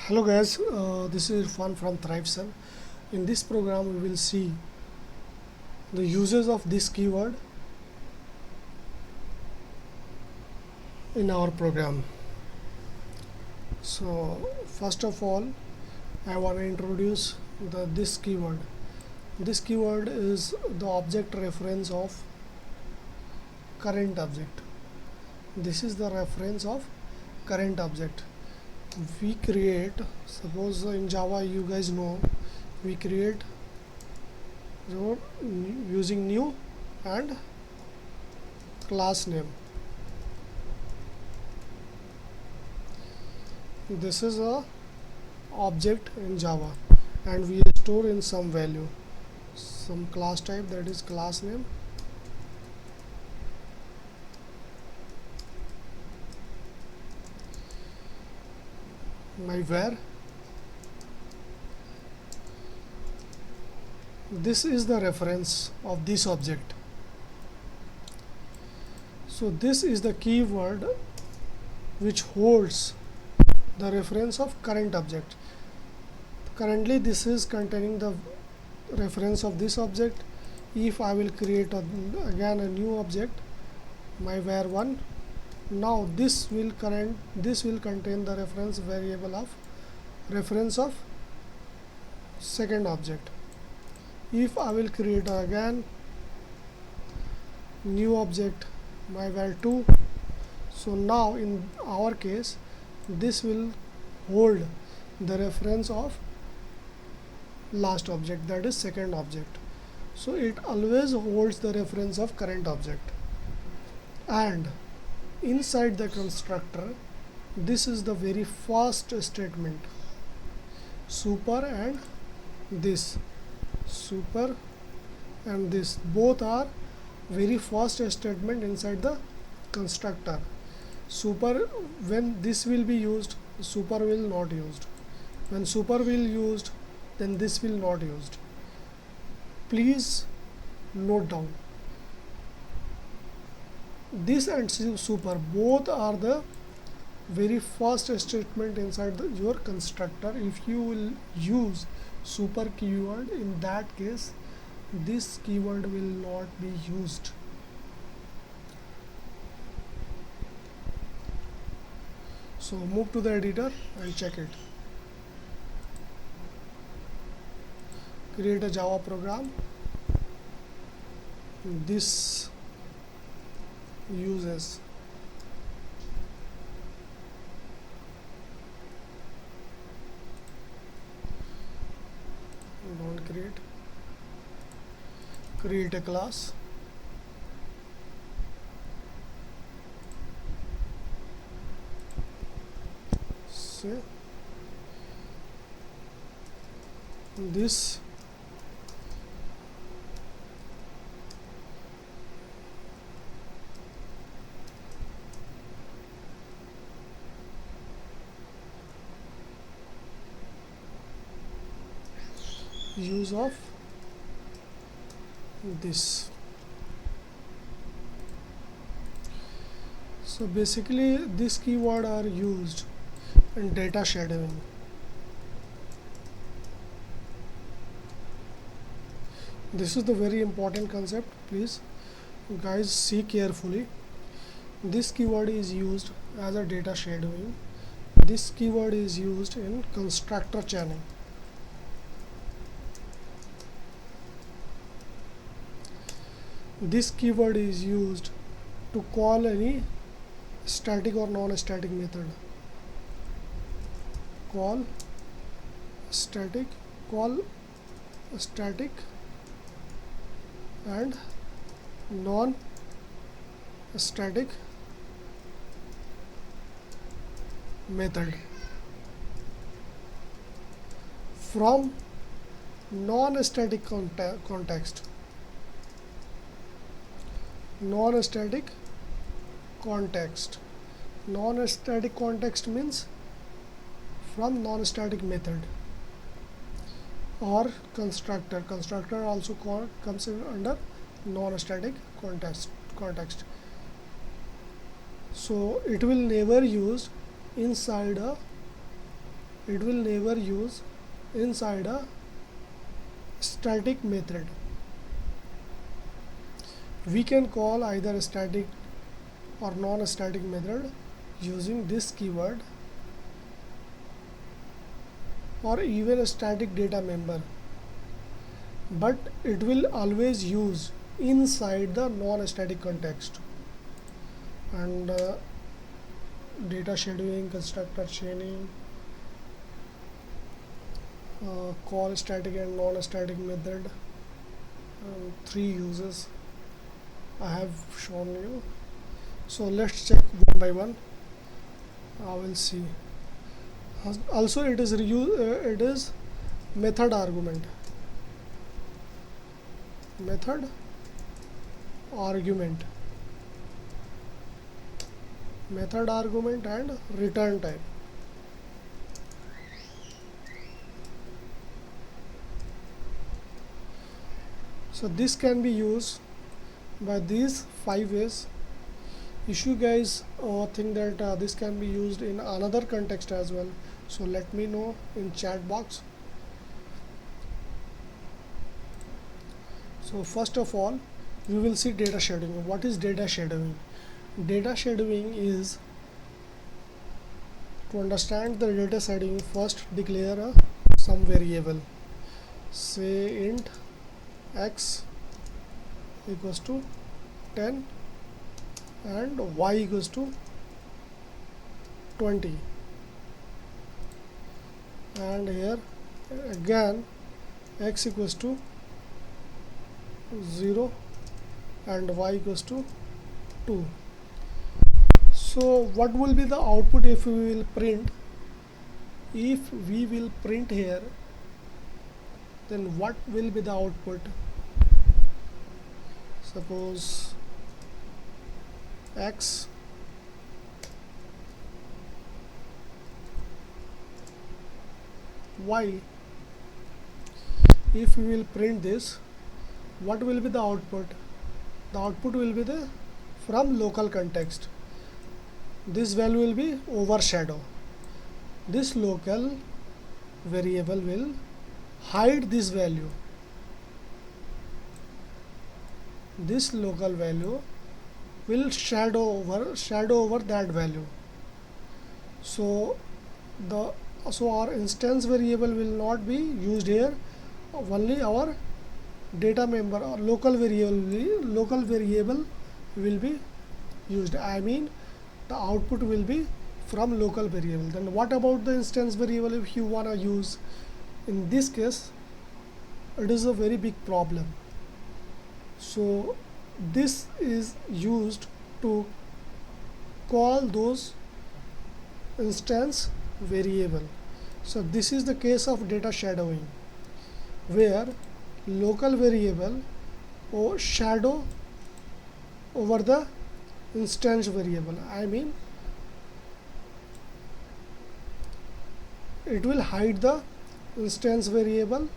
Hello guys, this is Irfan from ThriveSun. In this program we will see the uses of this keyword in our program. So first of all I want to introduce this keyword. This keyword is the object reference of current object. This is the reference of current object. We create, suppose in Java you guys know, we create using new and class name. This is a object in Java and we store in some value, some class type, that is class name. My var. This is the reference of this object. So this is the keyword which holds the reference of current object. Currently this is containing the reference of this object. If I will create again a new object, my var1, now this will contain the reference variable of reference of second object. If I will create again new object, my var2, so now in our case this will hold the reference of last object, that is second object. So it always holds the reference of current object. And inside the constructor, this is the very first statement, super and this, super and this, both are very first statement inside the constructor. Super, when this will be used, super will not used. When super will used, then this will not used. Please note down, this and super both are the very first statement inside your constructor. If you will use super keyword, in that case this keyword will not be used. So move to the editor and check it. Create a Java program. This uses don't create a class, say this use of this. So basically this keyword are used in data shadowing. This is the very important concept, please guys see carefully. This keyword is used as a data shadowing. This keyword is used in constructor chaining. This keyword is used to call any static or non-static method. Call static and non-static method. From non-static context. Non-static context. Non-static context means from non-static method or constructor. Constructor also comes in under non-static context. So it will never used inside a it will never use inside a static method. We can call either a static or non-static method using this keyword, or even a static data member, but it will always use inside the non-static context. And data shadowing, constructor chaining, call static and non-static method, 3 uses I have shown you. So let's check one by one. I will see. Also, it is method argument, method argument, method argument and return type. So this can be used by these 5 ways. If you guys think that this can be used in another context as well, so let me know in chat box. So first of all, we will see data shadowing. What is data shadowing? Data shadowing is to understand the data shadowing. First declare some variable, say int x equals to 10 and y equals to 20, and here again x equals to 0 and y equals to 2. So what will be the output if we will print? If we will print here, then what will be the output? Suppose x y, if we will print this, what will be the output? The output will be the from local context. This value will be overshadow. This local variable will hide this value. This local value will shadow over that value. So our instance variable will not be used here. Only our data member or local variable will be used. I mean, the output will be from local variable. Then what about the instance variable if you wanna use? In this case, it is a very big problem. So this is used to call those instance variable. So this is the case of data shadowing, where local variable or shadow over the instance variable. I mean, it will hide the instance variable,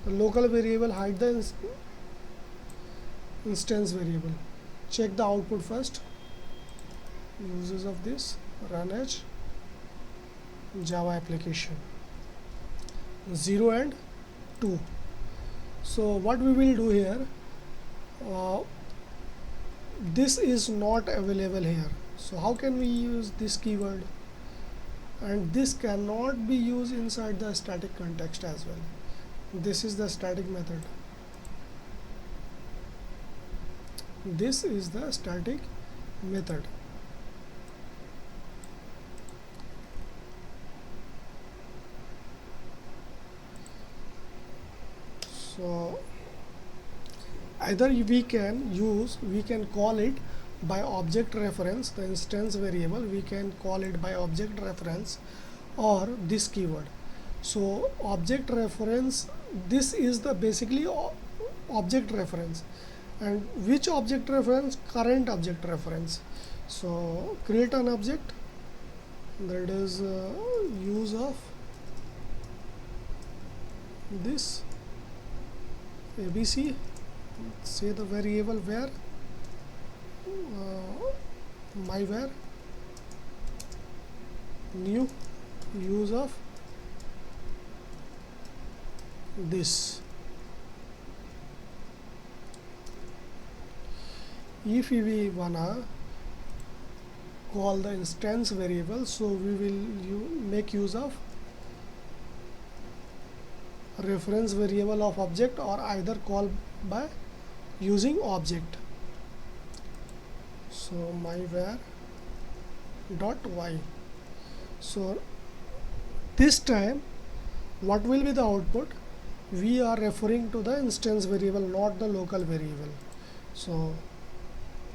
the local variable hide the instance variable. Check the output first. Uses of this, run as Java application 0 and 2. So what we will do here, this is not available here. So how can we use this keyword? And this cannot be used inside the static context as well. This is the static method. This is the static method. So either we can call it by object reference, the instance variable, we can call it by object reference, or this keyword. So object reference, this is the basically object reference. And which object reference? Current object reference. So create an object, that is use of this ABC, say the variable where, my where, new, use of this. If we wanna call the instance variable, so we will make use of reference variable of object, or either call by using object. So my var dot y. So this time what will be the output? We are referring to the instance variable, not the local variable. So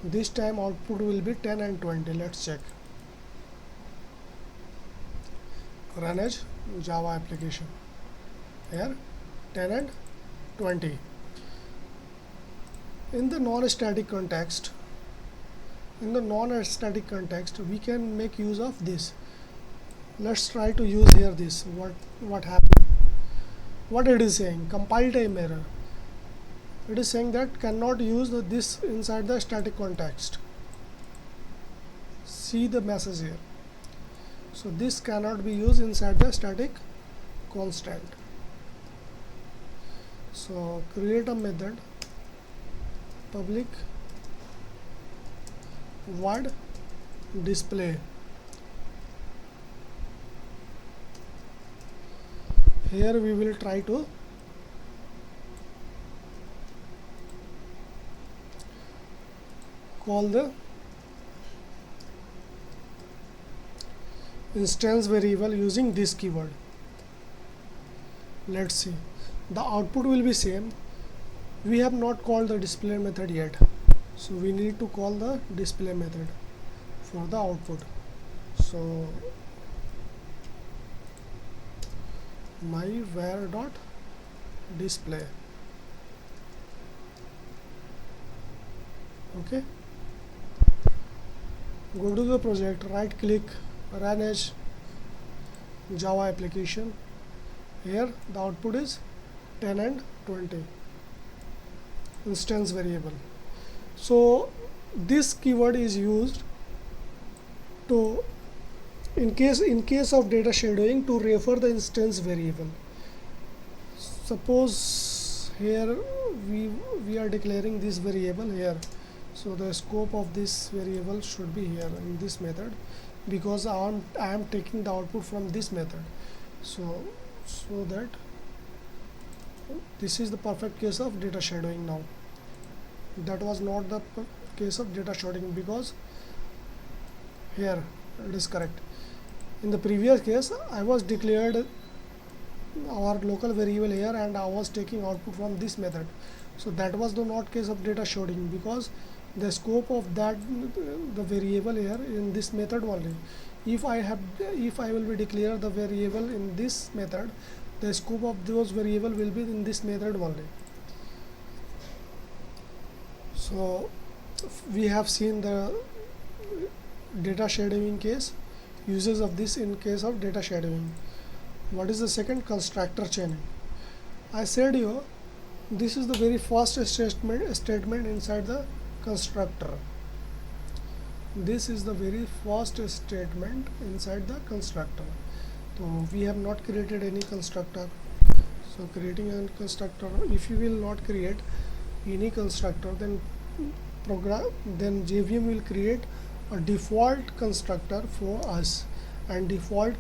this time output will be 10 and 20. Let's check. Run as Java application. Here 10 and 20. In the non-static context, we can make use of this. Let's try to use here this. What happened? What it is saying? Compile time error. It is saying that cannot use this inside the static context. See the message here. So this cannot be used inside the static constant. So create a method, public void display. Here we will try to call the instance variable using this keyword. Let's see. The output will be same. We have not called the display method yet, so we need to call the display method for the output. So my var dot display. Okay, go to the project, right click, run as Java application. Here the output is 10 and 20, instance variable. So this keyword is used to in case of data shadowing, to refer the instance variable. Suppose here we are declaring this variable here, so the scope of this variable should be here in this method, because I am taking the output from this method. So that this is the perfect case of data shadowing. Now that was not the case of data shadowing, because here it is correct. In the previous case, I was declared our local variable here and I was taking output from this method. So that was the not case of data shadowing, because the scope of that the variable here in this method only. If I will be declare the variable in this method, the scope of those variable will be in this method only. So we have seen the data shadowing case, uses of this in case of data shadowing. What is the second? Constructor chaining. I said you this is the very first statement inside the constructor. This is the very first statement inside the constructor. So we have not created any constructor. So creating a constructor, if you will not create any constructor, then JVM will create a default constructor for us, and default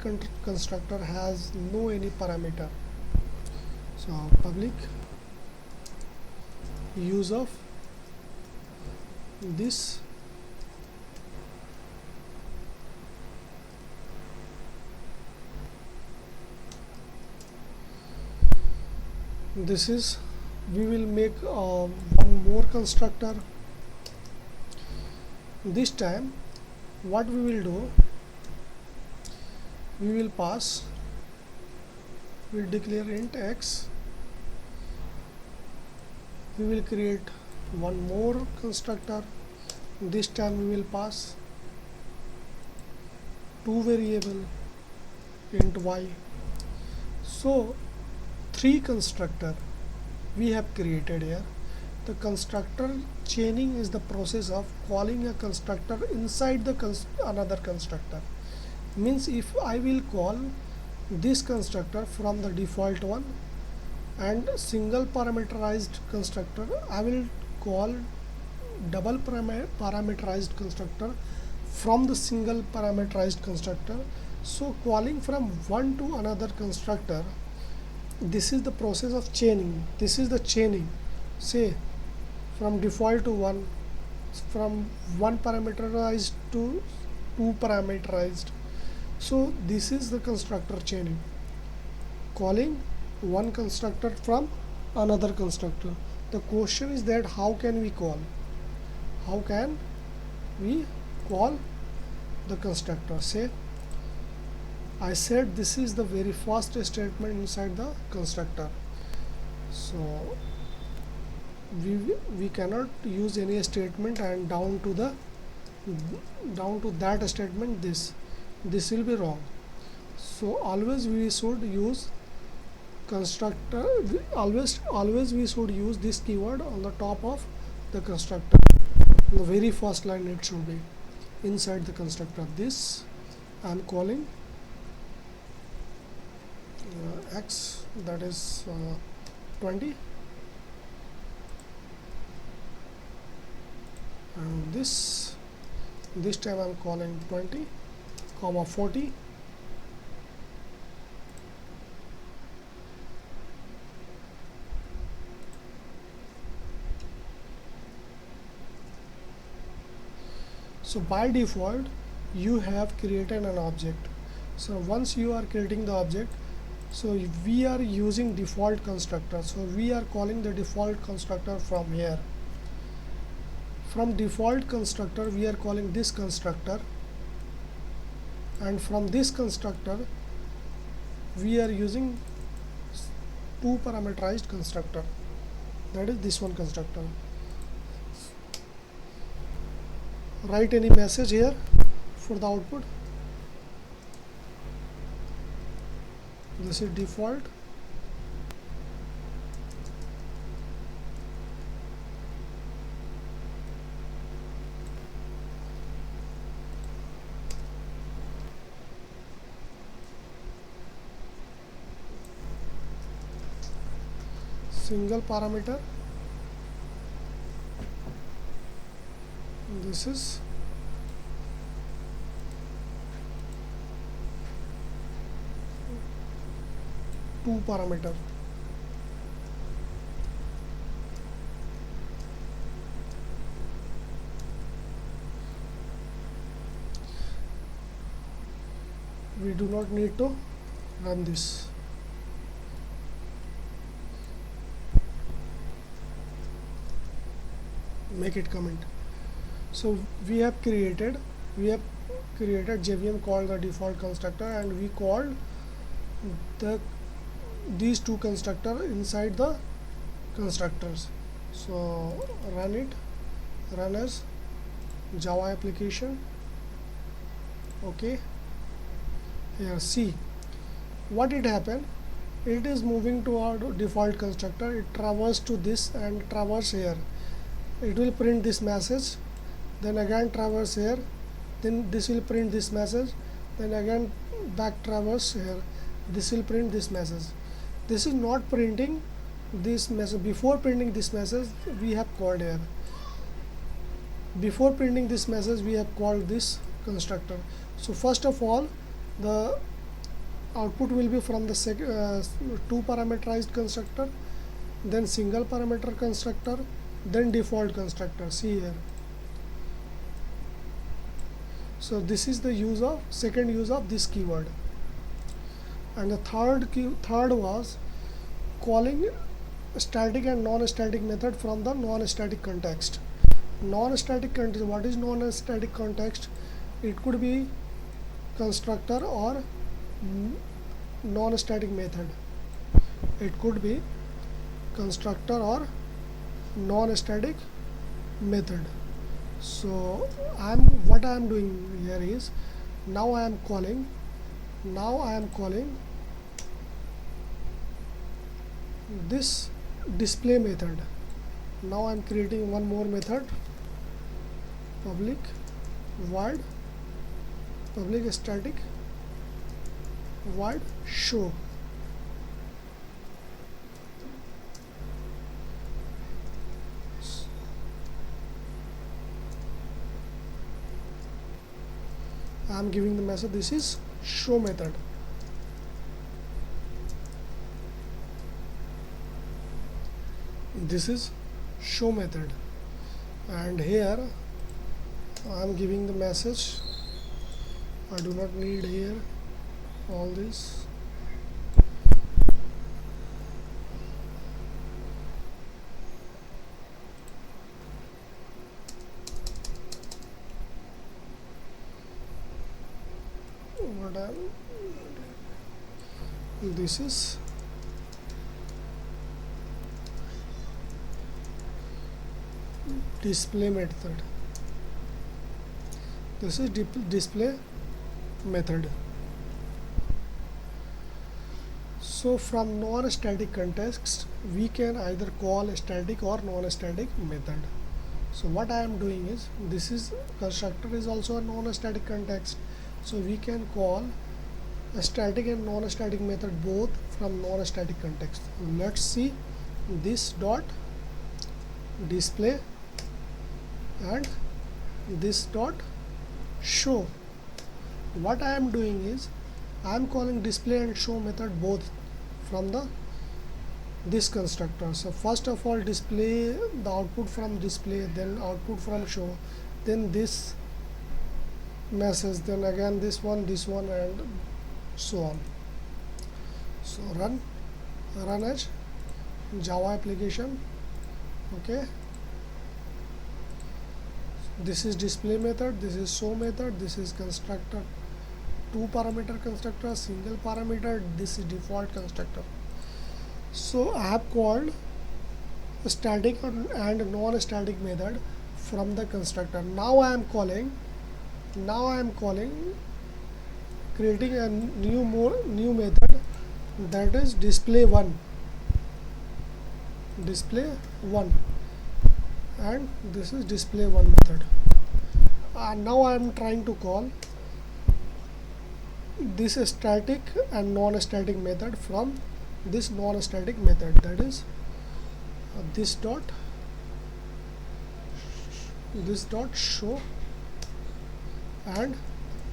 constructor has no any parameter. So public use of this is, we will make one more constructor. This time what we will do, we will pass, we will declare int x, we will create one more constructor. This time we will pass two variable, int y. So 3 constructor we have created here. The constructor chaining is the process of calling a constructor inside the another constructor. Means if I will call this constructor from the default one, and single parameterized constructor, I will call double parameterized constructor from the single parameterized constructor. So calling from one to another constructor, this is the process of chaining. This is the chaining. Say from default to one, from one parameterized to two parameterized. So this is the constructor chaining, calling one constructor from another constructor. The question is that how can we call? How can we call the constructor? Say I said this is the very first statement inside the constructor. So we cannot use any statement and down to that statement this will be wrong. So always we should use constructor, always we should use this keyword on the top of the constructor. The very first line it should be inside the constructor. This I am calling x, that is 20, and this time I am calling 20 comma 40, so by default you have created an object. So once you are creating the object, so we are using default constructor, so we are calling the default constructor from here. From default constructor we are calling this constructor, and from this constructor we are using two parameterized constructor, that is this one constructor. Write any message here for the output. This is default, single parameter, this is two parameter. We do not need to run this. Make it comment. So we have created JVM called the default constructor, and we called these two constructor inside the constructors. So run it, run as Java application. Okay, here see what it happened. It is moving to our default constructor, it traverses to this and traverse here. It will print this message, then again traverse here, then this will print this message, then again back traverse here, this will print this message. This is not printing this message. Before printing this message we have called here, before printing this message we have called this constructor. So first of all the output will be from the two parameterized constructor, then single parameter constructor, then default constructor. See here. So this is the second use of this keyword. And the third was calling static and non-static method from the non-static context. Non-static context. What is non-static context? It could be constructor or non-static method. It could be constructor or non-static method. So what I am doing here is now I am calling this display method. Now I am creating one more method, public void public static void show. I am giving the message, this is show method. This is show method, and here I am giving the message. I do not need here all this. What this is display method. This is display method. So from non-static context, we can either call a static or non-static method. So what I am doing is, this is constructor is also a non-static context. So we can call a static and non-static method both from non-static context. Let's see this dot display and this dot show. What I am doing is, I am calling display and show method both from this constructor. So first of all, display the output from display, then output from show, then this message, then again this one, and so on. So run as Java application. Okay, this is display method, this is show method, this is constructor, 2-parameter constructor, single parameter, this is default constructor. So I have called a static and non-static method from the constructor. Now I am calling creating a new method, that is display one, and this is display one method. And now I am trying to call this static and non-static method from this non-static method, that is this dot show and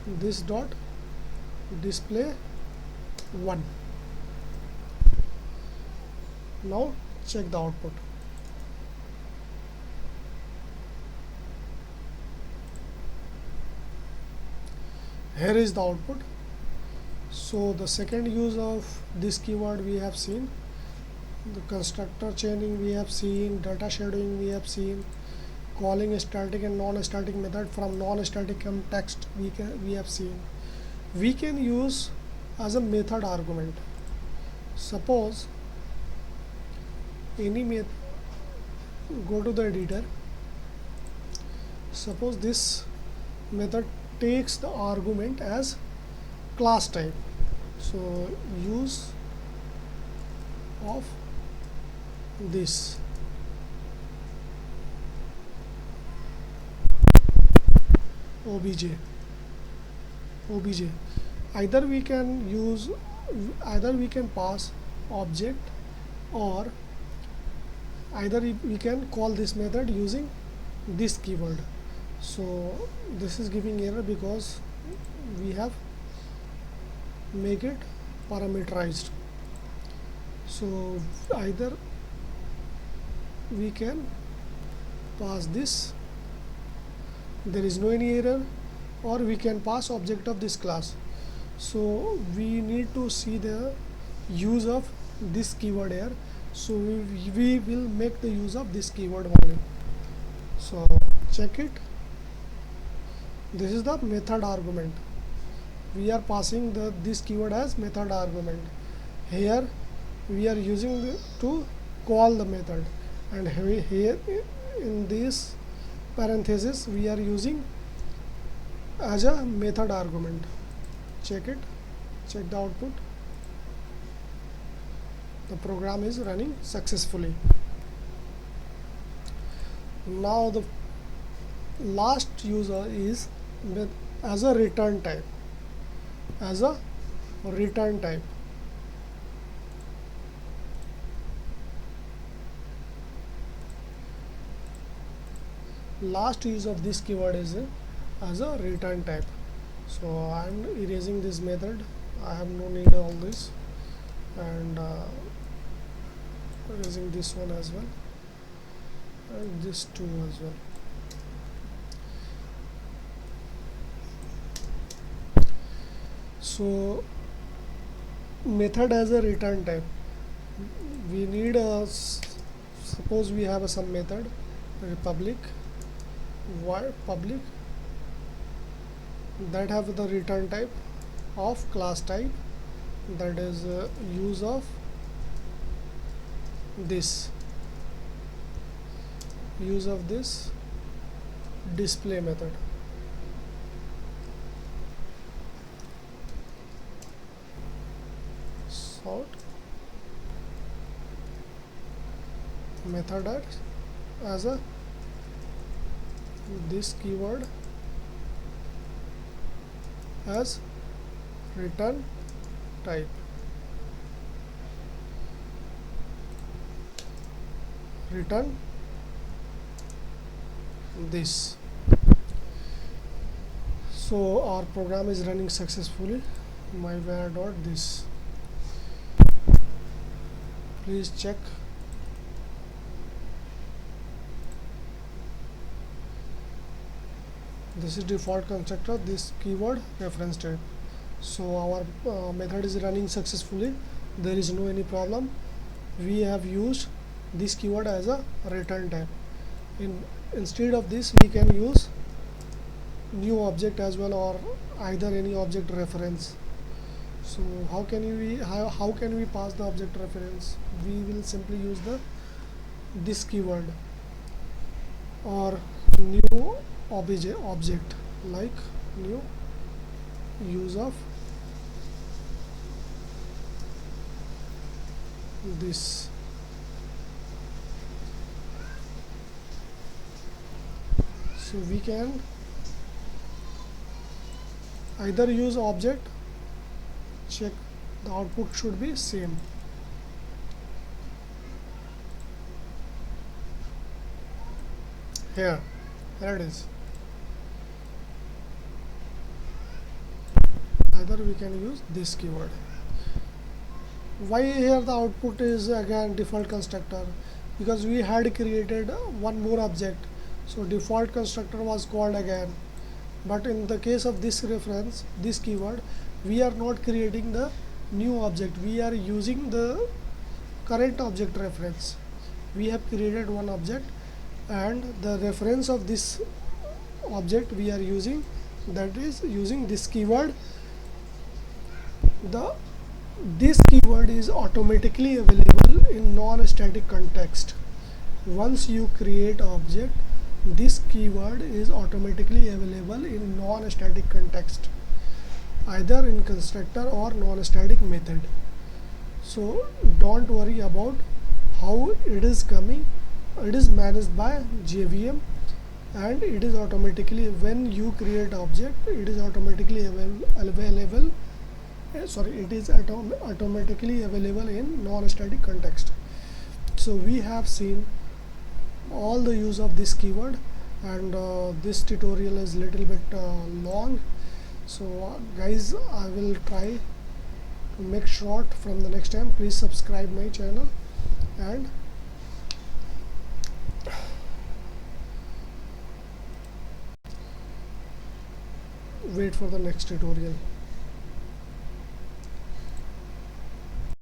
this dot display one. Now check the output. Here is the output. So the second use of this keyword we have seen, the constructor chaining we have seen, data shadowing we have seen, calling a static and non-static method from non-static context we have seen. We can use as a method argument. Suppose any method, go to the editor. Suppose this method takes the argument as class type. So use of this obj. Either we can pass object, or either we can call this method using this keyword. So this is giving error because we have make it parameterized. So either we can pass this, there is no any error, or we can pass object of this class. So we need to see the use of this keyword here. So we will make the use of this keyword only. So check it. This is the method argument. We are passing this keyword as method argument. Here we are using to call the method, and here in this parenthesis we are using as a method argument. Check it. Check the output. The program is running successfully. Now the last user is as a return type. Last use of this keyword is as a return type. So I'm erasing this method. I have no need of all this, and erasing this one as well, and this two as well. So method as a return type, we need a suppose we have a some method republic void public that have the return type of class type, that is use of this display method. Sort method as a this keyword as return type. Return this. So our program is running successfully. myvar dot this. Please check. This is default constructor, this keyword reference type. So our method is running successfully. There is no any problem. We have used this keyword as a return type. Instead of this, we can use new object as well, or either any object reference. So how can we pass the object reference? We will simply use this keyword or new object, like new use of this. So we can either use object, check the output should be same. Here it is. Either we can use this keyword. Why here the output is again default constructor? Because we had created one more object, so default constructor was called again. But in the case of this reference, this keyword, we are not creating the new object, we are using the current object reference. We have created one object, and the reference of this object we are using, that is using this keyword. This keyword is automatically available in non-static context. Once you create object, this keyword is automatically available in non-static context, either in constructor or non-static method. So don't worry about how it is coming. It is managed by JVM, and it is automatically, when you create object, it is automatically available. It is automatically available in non-static context. So we have seen all the use of this keyword, and this tutorial is little bit long. So guys, I will try to make short from the next time. Please subscribe my channel and wait for the next tutorial.